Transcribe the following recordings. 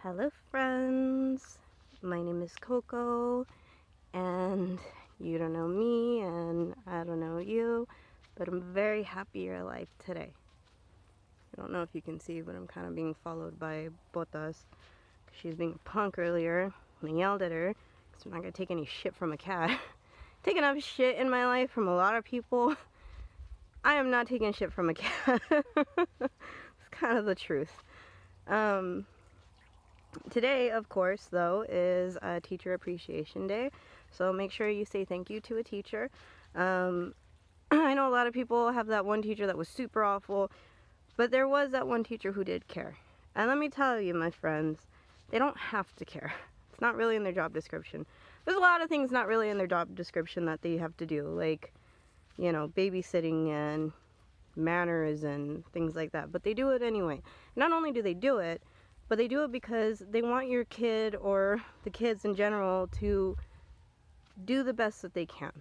Hello friends, my name is Coco, and you don't know me and I don't know you, but I'm very happy you're alive today. I don't know if you can see, but I'm kind of being followed by Botas. She's being a punk earlier, and I yelled at her because I'm not going to take any shit from a cat. Taking enough shit in my life from a lot of people. I am not taking shit from a cat. It's kind of the truth. Today, of course, though, is Teacher Appreciation Day, so make sure you say thank you to a teacher. I know a lot of people have that one teacher that was super awful, but there was that one teacher who did care. And let me tell you, my friends, they don't have to care. It's not really in their job description. There's a lot of things not really in their job description that they have to do, like, you know, babysitting and manners and things like that, but they do it anyway. Not only do they do it, but they do it because they want your kid or the kids in general to do the best that they can.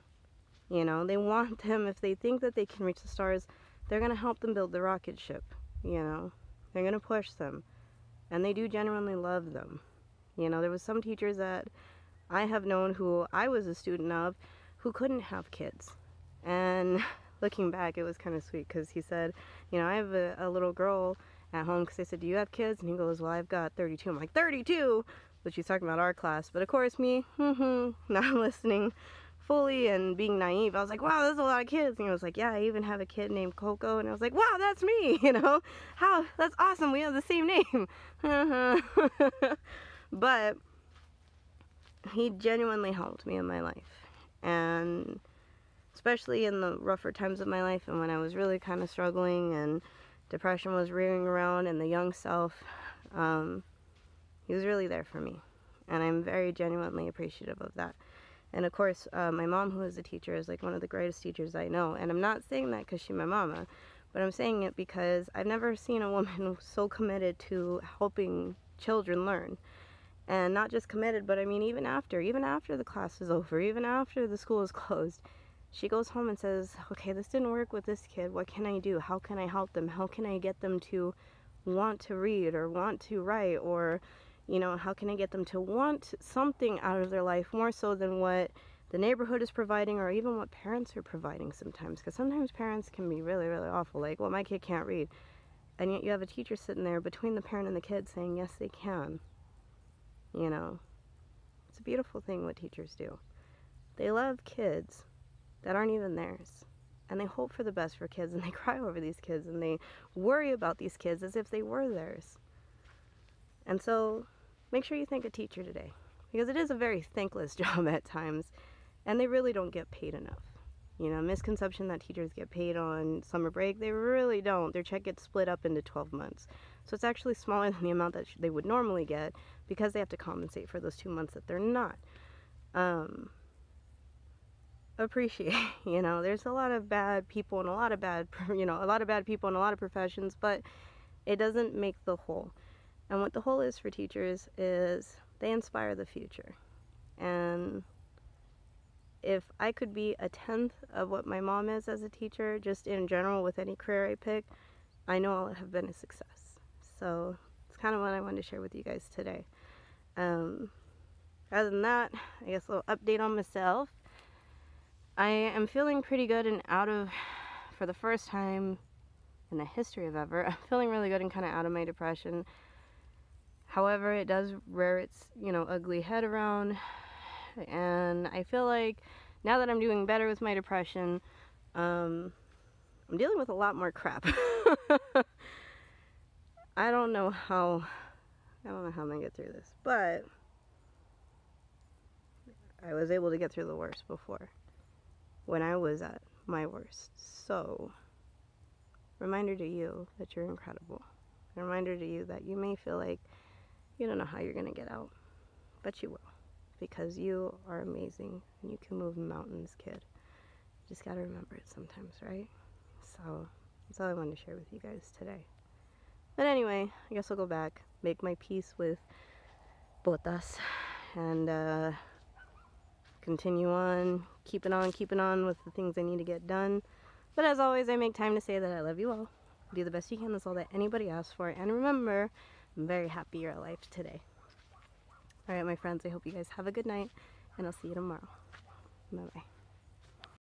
You know, they want them, if they think that they can reach the stars, they're going to help them build the rocket ship. You know, they're going to push them. And they do genuinely love them. You know, there was some teachers that I have known who I was a student of who couldn't have kids. And looking back, it was kind of sweet because he said, you know, I have a little girl at home, because I said, do you have kids? And he goes, well, I've got 32. I'm like, 32? Which he's talking about our class. But of course, me, not listening fully and being naive. I was like, wow, that's a lot of kids. And he was like, yeah, I even have a kid named Coco. And I was like, wow, that's me, you know? How? That's awesome. We have the same name. But he genuinely helped me in my life. And especially in the rougher times of my life and when I was really kind of struggling and depression was rearing around and the young self, he was really there for me. And I'm very genuinely appreciative of that. And of course, my mom, who is a teacher, is like one of the greatest teachers I know. And I'm not saying that because she's my mama, but I'm saying it because I've never seen a woman so committed to helping children learn. And not just committed, but I mean even after the class is over, even after the school is closed, she goes home and says, okay, this didn't work with this kid. What can I do? How can I help them? How can I get them to want to read or want to write? Or, you know, how can I get them to want something out of their life more so than what the neighborhood is providing or even what parents are providing sometimes? Because sometimes parents can be really, really awful. Like, well, my kid can't read. And yet you have a teacher sitting there between the parent and the kid saying, yes, they can. You know, it's a beautiful thing what teachers do. They love kids that aren't even theirs, and they hope for the best for kids, and they cry over these kids, and they worry about these kids as if they were theirs. And so make sure you thank a teacher today, because it is a very thankless job at times, and they really don't get paid enough. You know, misconception that teachers get paid on summer break, they really don't. Their check gets split up into 12 months. So it's actually smaller than the amount that they would normally get because they have to compensate for those 2 months that they're not. Appreciate, you know, there's a lot of bad people and a lot of bad, you know, a lot of bad people in a lot of professions, but it doesn't make the whole. And what the whole is for teachers is they inspire the future. And if I could be a 10th of what my mom is as a teacher, just in general with any career I pick, I know I'll have been a success. So it's kind of what I wanted to share with you guys today. Other than that, I guess a little update on myself. I am feeling pretty good and for the first time in the history of ever, I'm feeling really good and kind of out of my depression. However, it does rear its, you know, ugly head around. And I feel like now that I'm doing better with my depression, I'm dealing with a lot more crap. I don't know how I'm gonna get through this, but I was able to get through the worst before, when I was at my worst. So, reminder to you that you're incredible. A reminder to you that you may feel like you don't know how you're gonna get out, but you will. Because you are amazing and you can move mountains, kid. You just gotta remember it sometimes, right? So that's all I wanted to share with you guys today. But anyway, I guess I'll go back, make my peace with Botas, and continue on, keeping on with the things I need to get done. But as always, I make time to say that I love you all. Do the best you can, that's all that anybody asks for. And remember, I'm very happy you're alive today. Alright, my friends, I hope you guys have a good night, and I'll see you tomorrow. Bye-bye.